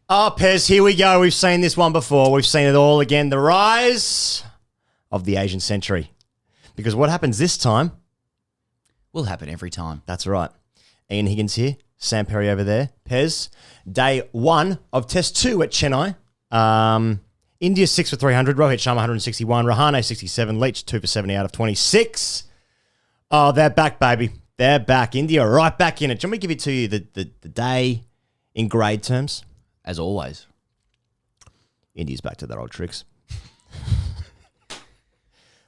Oh, Pez, here we go. We've seen this one before. We've seen it all again. The rise of the Asian century. Because what happens this time will happen every time. That's right. Ian Higgins here. Sam Perry over there. Pez, day 1 of test 2 at Chennai. India 6 for 300. Rohit Sharma 161. Rahane 67. Leach 2 for 70 out of 26. Oh, they're back, baby. They're back. India right back in it. Do you want me to give it to you the day in grade terms? As always. India's back to their old tricks.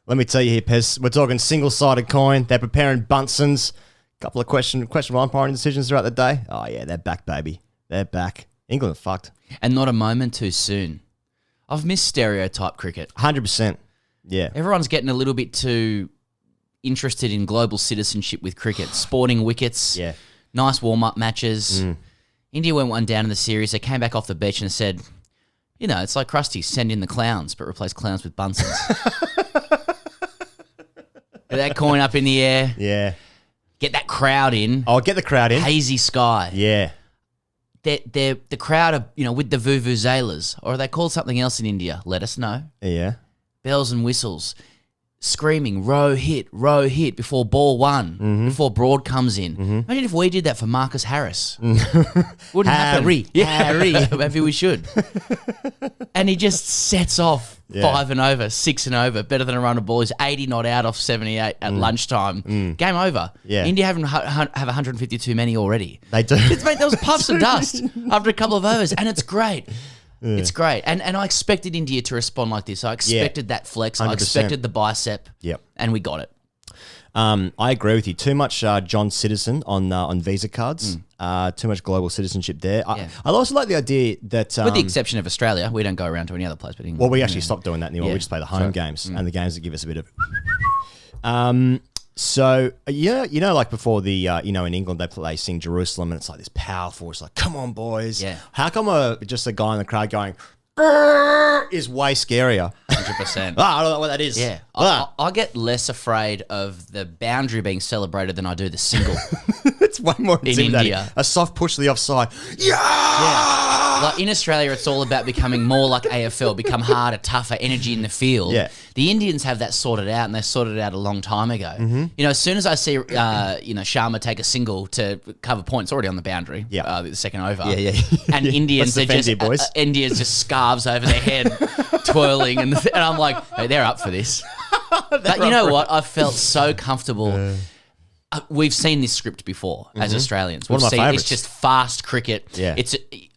Let me tell you here, Pez, we're talking single-sided coin. They're preparing Bunsen's. Couple of questionable umpiring decisions throughout the day. Oh, yeah, they're back, baby. They're back. England are fucked. And not a moment too soon. I've missed stereotype cricket. 100%. Yeah. Everyone's getting a little bit too interested in global citizenship with cricket. Sporting wickets. Yeah. Nice warm-up matches. India went one down in the series. They came back off the beach and said, you know, it's like Krusty, send in the clowns, but replace clowns with Bunsen's. Get that coin up in the air. Yeah. Get that crowd in. Oh, get the crowd in. Hazy sky. Yeah. The crowd are, you know, with the vuvuzelas, or are they called something else in India? Let us know. Yeah. Bells and whistles. Screaming, row hit before ball one, before Broad comes in. Imagine if we did that for Marcus Harris. Wouldn't happen. Harry. Maybe we should. And he just sets off 5 and over, 6 and over, better than a run of ball. He's 80 not out off 78 at lunchtime. Game over. Yeah. India have 152 many already. They do. There was puffs of dust after a couple of overs, and it's great. It's great. And I expected India to respond like this. I expected that flex. 100%. I expected the bicep. Yep. And we got it. I agree with you. Too much John Citizen on Visa cards. Too much global citizenship there. I also like the idea that... with the exception of Australia, we don't go around to any other place but England. Well, we actually stopped doing that anymore. We just play the home games and the games that give us a bit of... So, you know, like before the, in England, they sing Jerusalem and it's like this powerful, it's like, come on, boys. Yeah. How come just a guy in the crowd going, is way scarier? 100%. I don't know what that is. Yeah. I get less afraid of the boundary being celebrated than I do the single. It's one more intimidating. In India. A soft push to the offside. Yeah! Like in Australia, it's all about becoming more like AFL, become harder, tougher, energy in the field. Yeah. The Indians have that sorted out, and they sorted it out a long time ago. You know, as soon as I see, Sharma take a single to cover points, already on the boundary, the second over. Yeah. And Indians are just, boys. Indians just scarves over their head, twirling, and I'm like, hey, they're up for this. But you know what? I felt so comfortable. We've seen this script before as Australians. One of my favourites. It's just fast cricket. Yeah.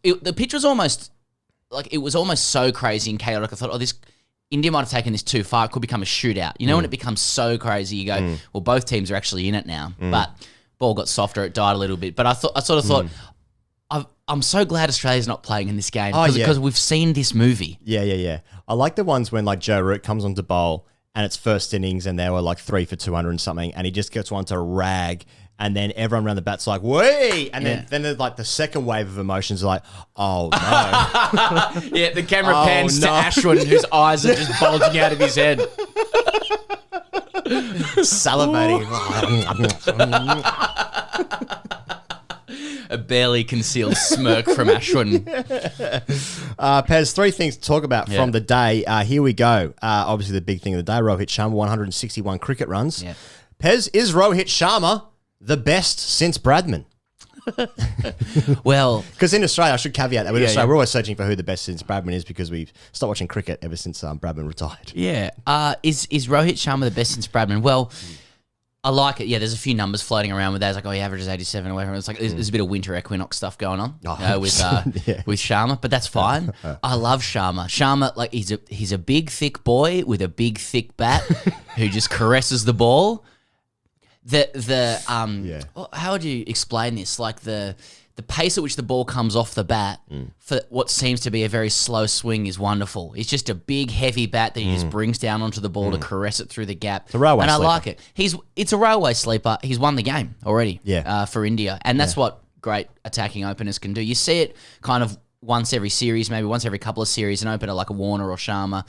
The pitch was almost like it was almost so crazy and chaotic. I thought, this India might have taken this too far. It could become a shootout. You know, when it becomes so crazy, you go, well, both teams are actually in it now. But ball got softer. It died a little bit. But I sort of thought, I'm so glad Australia's not playing in this game because we've seen this movie. Yeah. I like the ones when like Joe Root comes on to bowl and it's first innings and they were like 3 for 200 and something and he just gets one to rag and then everyone around the bat's like, whee! And then there's like the second wave of emotions are like, oh no. Yeah, the camera pans to Ashwin whose eyes are just bulging out of his head. Salivating. A barely concealed smirk from Ashwin. Pez, 3 things to talk about from the day. Here we go. Obviously, the big thing of the day, Rohit Sharma, 161 cricket runs. Yeah. Pez, is Rohit Sharma the best since Bradman? Well... Because in Australia, I should caveat that. We're always searching for who the best since Bradman is because we've stopped watching cricket ever since Bradman retired. Yeah. Is Rohit Sharma the best since Bradman? Well... I like it. Yeah, there's a few numbers floating around with that. It's like, he averages 87 or whatever. It's like there's a bit of winter equinox stuff going on with Sharma, but that's fine. I love Sharma. Sharma, like he's a big, thick boy with a big, thick bat who just caresses the ball. How would you explain this? Like the pace at which the ball comes off the bat for what seems to be a very slow swing is wonderful. It's just a big, heavy bat that he just brings down onto the ball to caress it through the gap. It's a railway sleeper. I like it. It's a railway sleeper. He's won the game already for India. And that's what great attacking openers can do. You see it kind of once every series, maybe once every couple of series, an opener like a Warner or Sharma,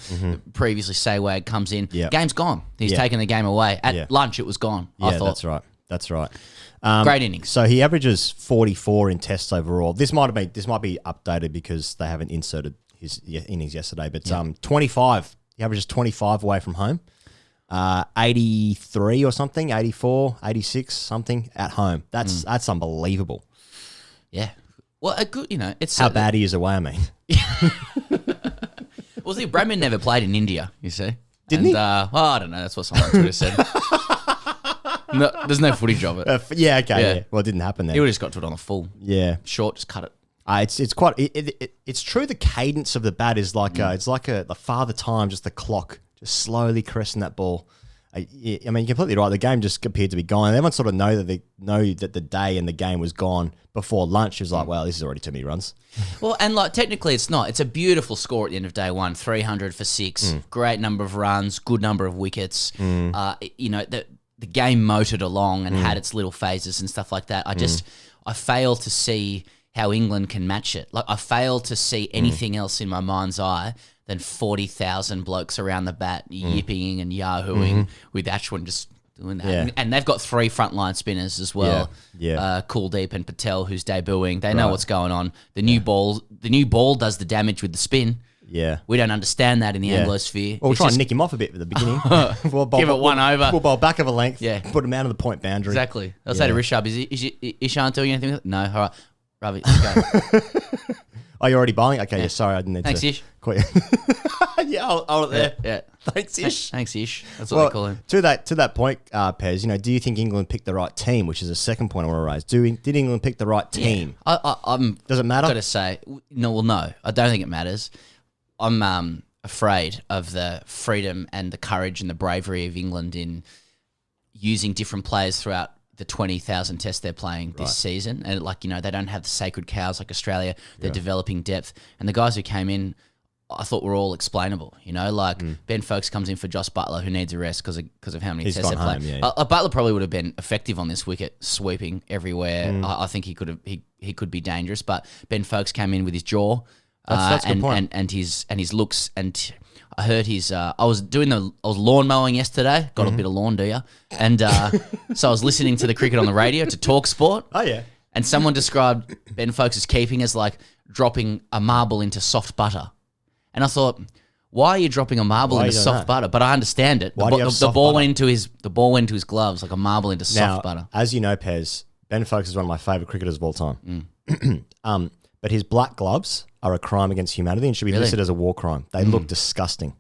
previously Sehwag comes in. Game's gone. He's taken the game away. At lunch, it was gone, I thought. That's right. That's right. Great innings. So he averages 44 in tests overall. This might be updated because they haven't inserted his innings yesterday. But 25. He averages 25 away from home. 83 or something, 84, 86, something at home. That's unbelievable. Yeah. Well, a good, it's how bad he is away. I mean, well, see, Bradman never played in India. You see, didn't he? I don't know. That's what someone on Twitter said. No, there's no footage of it. Okay. Yeah. Well, it didn't happen then. He would have just got to it on a full. Yeah. Short, just cut it. It's quite. It's true. The cadence of the bat is like it's like the Father Time, just the clock, just slowly caressing that ball. I mean, you're completely right. The game just appeared to be gone. Everyone sort of know that the day and the game was gone before lunch. It was like, well, this is already too many runs. Well, and technically it's not. It's a beautiful score at the end of day one, 300 for 6. Great number of runs, good number of wickets. The game motored along and had its little phases and stuff like that. I fail to see how England can match it. Like, I fail to see anything else in my mind's eye than 40,000 blokes around the bat yipping and yahooing with Ashwin just doing that. Yeah. And they've got 3 frontline spinners as well. Yeah. Kuldeep and Patel, who's debuting. They know what's going on. The new ball does the damage with the spin. Yeah. We don't understand that in the Anglosphere. Well, we'll try and nick him off a bit at the beginning. Give it one over. We'll bowl back of a length. Yeah. Put him out of the point boundary. Exactly. I'll say to Rishabh, is Ishan doing anything? No. All right. Ravi, let's go. Oh, you're already bowling? Okay, yeah, sorry, I didn't need Thanks, to. Ish. Quit. Yeah, I'll hold it there. Yeah. Thanks, Ish. Thanks, Ish. That's what they call him. To that point, Pez, do you think England picked the right team, which is a second point I want to raise. Did England pick the right team? I'm Does it matter? got to say, no, I don't think it matters. I'm afraid of the freedom and the courage and the bravery of England in using different players throughout the 20,000 tests they're playing this season. And they don't have the sacred cows like Australia. They're developing depth. And the guys who came in, I thought were all explainable. Ben Folkes comes in for Joss Butler, who needs a rest because of how many tests they play. Butler probably would have been effective on this wicket, sweeping everywhere. I think he could be dangerous. But Ben Folkes came in with his jaw. That's a good point. And his looks, and I heard I was lawn mowing yesterday. Got a bit of lawn, do you? And so I was listening to the cricket on the radio to Talk Sport. Oh yeah. And someone described Ben Folkes' keeping as like dropping a marble into soft butter. And I thought, why are you dropping a marble into soft butter? But I understand it. The ball went into his gloves like a marble into soft butter. As you know, Pez, Ben Folkes is one of my favourite cricketers of all time. But his black gloves are a crime against humanity and should be listed as a war crime. They look disgusting.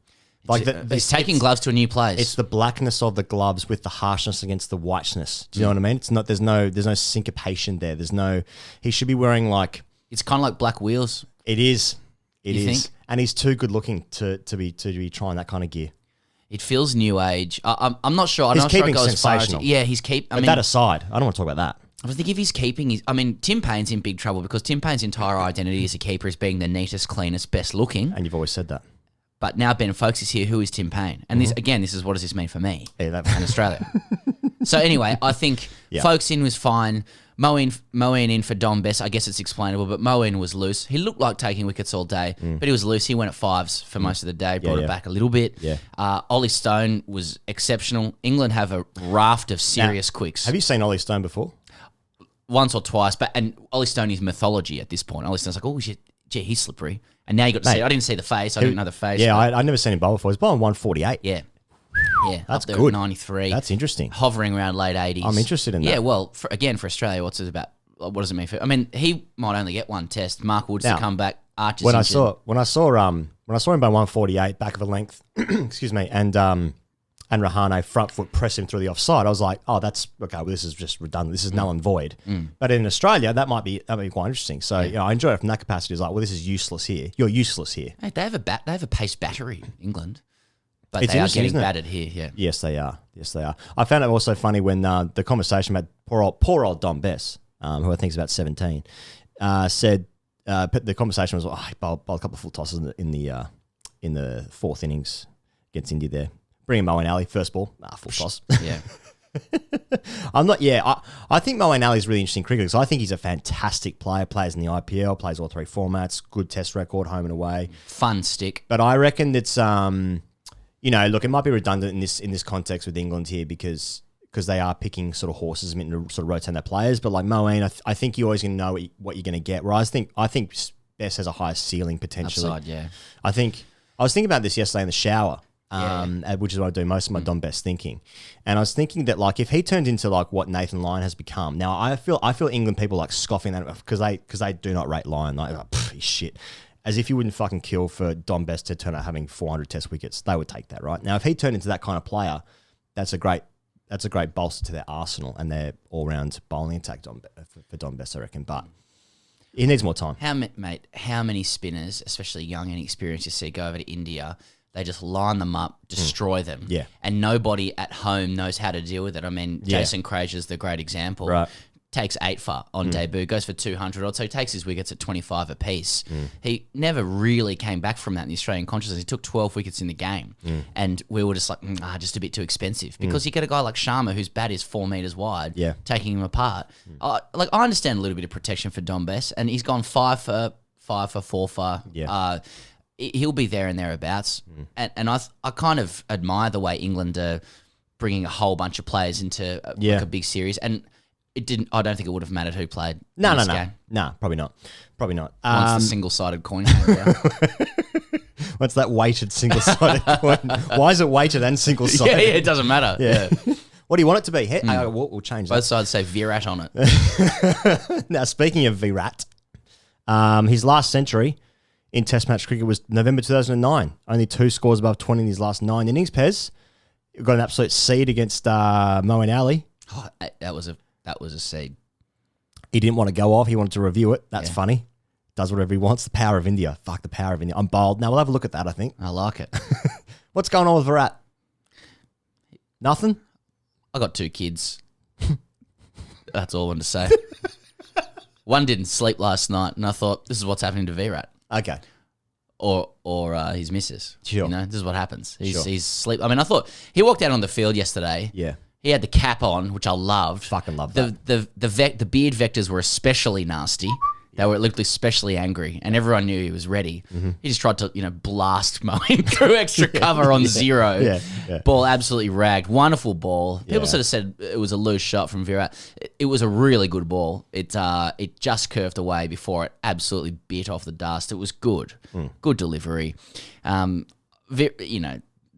He's taking gloves to a new place. It's the blackness of the gloves with the harshness against the whiteness. Do you know what I mean? It's not. There's no syncopation there. He should be wearing like. It's kind of like black wheels. It is. It You is. think? And he's too good looking to be trying that kind of gear. It feels new age. I'm not sure. I'm His not sure it keeping's goes as far as sensational. But that aside, I don't want to talk about that. I think if he's keeping Tim Payne's in big trouble because Tim Payne's entire identity as a keeper is being the neatest, cleanest, best looking. And you've always said that. But now Ben Folkes is here. Who is Tim Payne? And this is what does this mean for me Yeah, and Australia? So anyway, I think Folkes in was fine. Moeen in for Dom Bess. I guess it's explainable, but Moeen was loose. He looked like taking wickets all day, but he was loose. He went at 5s for most of the day, brought it back a little bit. Yeah. Ollie Stone was exceptional. England have a raft of serious quicks. Have you seen Ollie Stone before? Once or twice, and Ollie Stone is mythology at this point. Ollie Stone's like, oh shit, gee, he's slippery. And now you got to see it. I didn't see the face. I didn't know the face. Yeah, I'd never seen him bowl before. He's bowling 148. Yeah. Yeah, That's up there good. at 93. That's interesting. Hovering around late 80s. I'm interested in that. Yeah, well, for Australia, what's it about? What does it mean for? I mean, he might only get one test. Mark Woods to come back. Archer's when I injured. saw him by 148, back of a length, excuse me, and Rahane front foot press him through the offside, I was like, oh, that's okay. Well, this is just redundant. This is null and void. But in Australia, that might be quite interesting. So I enjoy it from that capacity. It's like, well, this is useless here. You're useless here. Hey, they have a pace battery, England. But It's they are interesting, getting isn't it? battered here, yeah. Yes, they are. Yes, they are. I found it also funny when the conversation about poor old Dom Bess, who I think is about 17, said the conversation was, I bowled a couple of full tosses in the fourth innings against India there. Bring Moeen Ali, first ball, full toss. Yeah. I think Moeen Ali is really interesting cricketer because I think he's a fantastic player, plays in the IPL, plays all 3 formats, good test record, home and away. Fun stick. But I reckon it's, look, it might be redundant in this context with England here because because they are picking sort of horses to sort of rotate their players. But like Moeen, I think you're always going to know what you're going to get. Whereas I think Bess has a higher ceiling potentially. Upside, yeah. I was thinking about this yesterday in the shower. Which is what I do most of my Dom Best thinking. And I was thinking that like if he turned into like what Nathan Lyon has become, now I feel England people like scoffing at him because they do not rate Lyon, like he's shit. As if you wouldn't fucking kill for Dom Best to turn out having 400 test wickets. They would take that, right? Now if he turned into that kind of player, that's a great bolster to their arsenal and their all-round bowling attack for Dom Best, I reckon. But he needs more time. How many spinners, especially young and experienced, you see go over to India? They just line them up, destroy them. Yeah. And nobody at home knows how to deal with it. I mean, Jason Krazier's the great example. Right. Takes 8 for on debut, goes for 200 odd, so he takes his wickets at 25 apiece. He never really came back from that in the Australian consciousness. He took 12 wickets in the game. And we were just like, just a bit too expensive. Because you get a guy like Sharma, whose bat is 4 metres wide, taking him apart. I understand a little bit of protection for Dom Bess, and he's gone 5 for 4 for. Yeah. He'll be there and thereabouts. And I kind of admire the way England are bringing a whole bunch of players into a big series. And it didn't. I don't think it would have mattered who played. No, game. Probably not. Once the single-sided coin came down. What's that weighted single-sided coin? Why is it weighted and single-sided? Yeah, it doesn't matter. Yeah. What do you want it to be? We'll change that. Both sides say Virat on it. Now, speaking of Virat, his last century in Test match cricket was November 2009. Only 2 scores above 20 in his last 9 innings. Pez got an absolute seed against Moeen Ali. Oh, that was a seed. He didn't want to go off. He wanted to review it. That's funny. Does whatever he wants. The power of India. Fuck the power of India. I'm bold. Now we'll have a look at that, I think. I like it. What's going on with Virat? Nothing? I got 2 kids. That's all I wanted to say. One didn't sleep last night, and I thought, this is what's happening to Virat. Okay. Or his missus. Sure. You know, this is what happens. He's sleep. I mean, I thought he walked out on the field yesterday. Yeah. He had the cap on, which I loved. Fucking loved that. The beard vectors were especially nasty. They were looked especially angry, and everyone knew he was ready. He just tried to, blast Moeen through extra cover on 0. Yeah. Ball absolutely ragged. Wonderful ball. People sort of said it was a loose shot from Virat. It was a really good ball. It just curved away before it absolutely bit off the dust. It was good. Good delivery.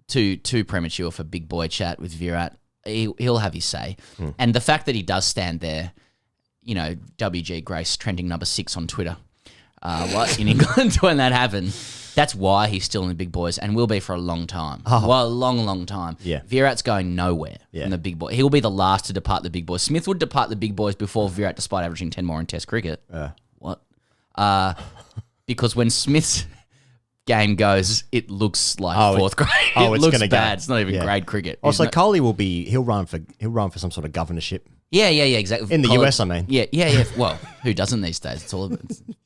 Too premature for big boy chat with Virat. He'll have his say. And the fact that he does stand there, WG Grace trending number 6 on Twitter in England when that happened. That's why he's still in the big boys and will be for a long time. Well, a long, long time. Yeah. Virat's going nowhere from the big boy. He'll be the last to depart the big boys. Smith would depart the big boys before Virat, despite averaging 10 more in Test cricket. What? Because when Smith's game goes, it looks like 4th grade. It looks bad. Go. It's not even grade cricket. Also, Kohli he'll run for some sort of governorship. Yeah, exactly. In the US, I mean. Yeah. Well, who doesn't these days?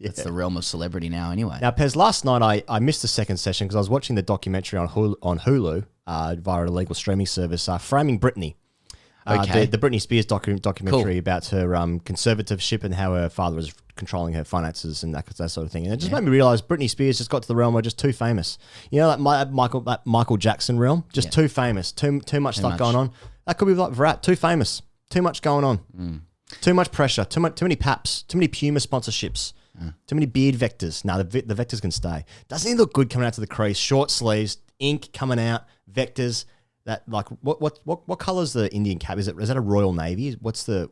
It's the realm of celebrity now anyway. Now, Pez, last night I missed the second session because I was watching the documentary on Hulu via a legal streaming service, Framing Britney. Okay. The Britney Spears documentary about her conservatorship and how her father was controlling her finances and that sort of thing. And it just made me realise Britney Spears just got to the realm where just too famous. You know, like that Michael Jackson realm? Just too famous. Too much stuff going on. That could be like Virat. Too famous. Too much going on. Too much pressure. Too many paps. Too many Puma sponsorships. Too many beard vectors. No, the vectors can stay. Doesn't he look good coming out to the crease? Short sleeves, ink coming out, vectors. That what colour's the Indian cap? Is that a Royal Navy? What's the?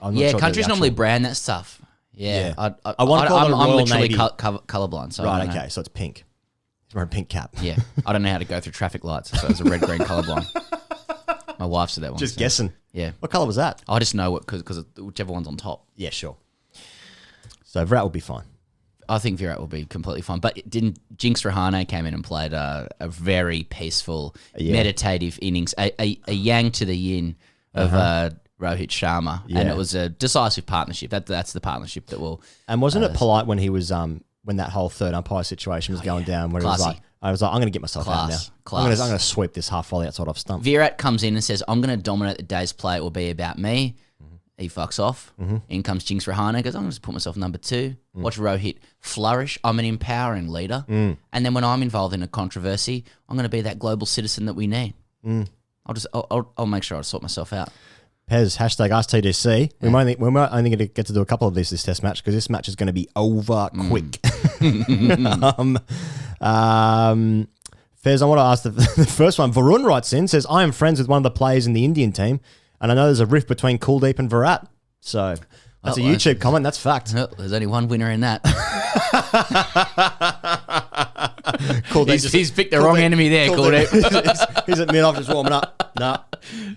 I'm not sure countries normally brand that stuff. Yeah. I want to call it a Royal literally Navy. colourblind. So Right. Okay. So it's pink. He's wearing a pink cap. Yeah. I don't know how to go through traffic lights, so it's a red green colourblind. My wife said that one. Just guessing. Yeah. What colour was that? I just know it because whichever one's on top. Yeah. Sure. So Virat will be fine. I think Virat will be completely fine. But Jinx Rahane came in and played a very peaceful, meditative innings, a yang to the yin of Rohit Sharma. Yeah. And it was a decisive partnership. That's the partnership that will... And wasn't it polite when he was... when that whole third umpire situation was going down, where Classy. I was like, I'm going to get myself out now. I'm going to sweep this half volley outside off stump. Virat comes in and says, I'm going to dominate the day's play. It will be about me. He fucks off. In comes Jinx Rahane. Goes, I'm going to put myself number 2. Watch Rohit flourish. I'm an empowering leader. And then when I'm involved in a controversy, I'm going to be that global citizen that we need. I'll make sure I sort myself out. Pez, hashtag AskTDC. We're only going to get to do a couple of these this test match because this match is going to be over quick. Fez, I want to ask the first one. Varun writes in, says, I am friends with one of the players in the Indian team, and I know there's a rift between Kuldeep and Virat. So that's a YouTube comment. That's fact. Oh, there's only one winner in that. He's picked the wrong enemy there, Kuldeep. He's at mid-off just warming up. Nah.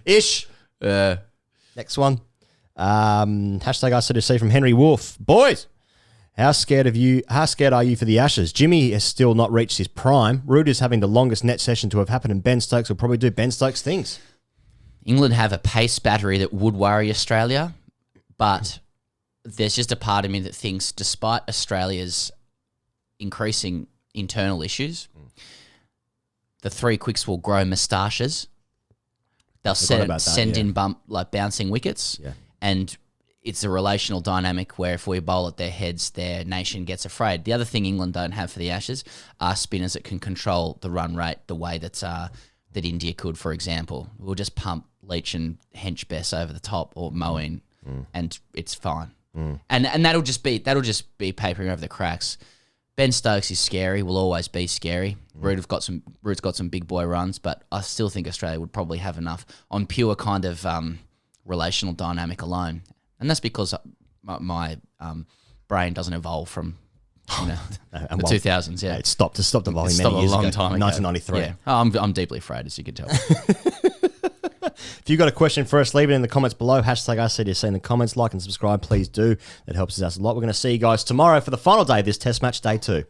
Ish. Next one. Hashtag ICDC from Henry Wolf. Boys, how scared are you for the Ashes? Jimmy has still not reached his prime. Root is having the longest net session to have happened, and Ben Stokes will probably do Ben Stokes things. England have a pace battery that would worry Australia, but there's just a part of me that thinks despite Australia's increasing internal issues, the three quicks will grow moustaches. They'll send in bouncing wickets, and it's a relational dynamic where if we bowl at their heads, their nation gets afraid. The other thing England don't have for the Ashes are spinners that can control the run rate the way that India could, for example. We'll just pump Leach and Hench Bess over the top or Moeen, and it's fine. And that'll just be papering over the cracks. Ben Stokes is scary. Will always be scary. Root's got some big boy runs, but I still think Australia would probably have enough on pure kind of relational dynamic alone, and that's because my brain doesn't evolve from the 2000s. Yeah, it stopped evolving many years a long ago. time ago. 1993. Yeah, I'm deeply afraid, as you can tell. If you've got a question for us, leave it in the comments below. Hashtag ICDC in the comments. Like and subscribe, please do. That helps us out a lot. We're going to see you guys tomorrow for the final day of this test match, day 2.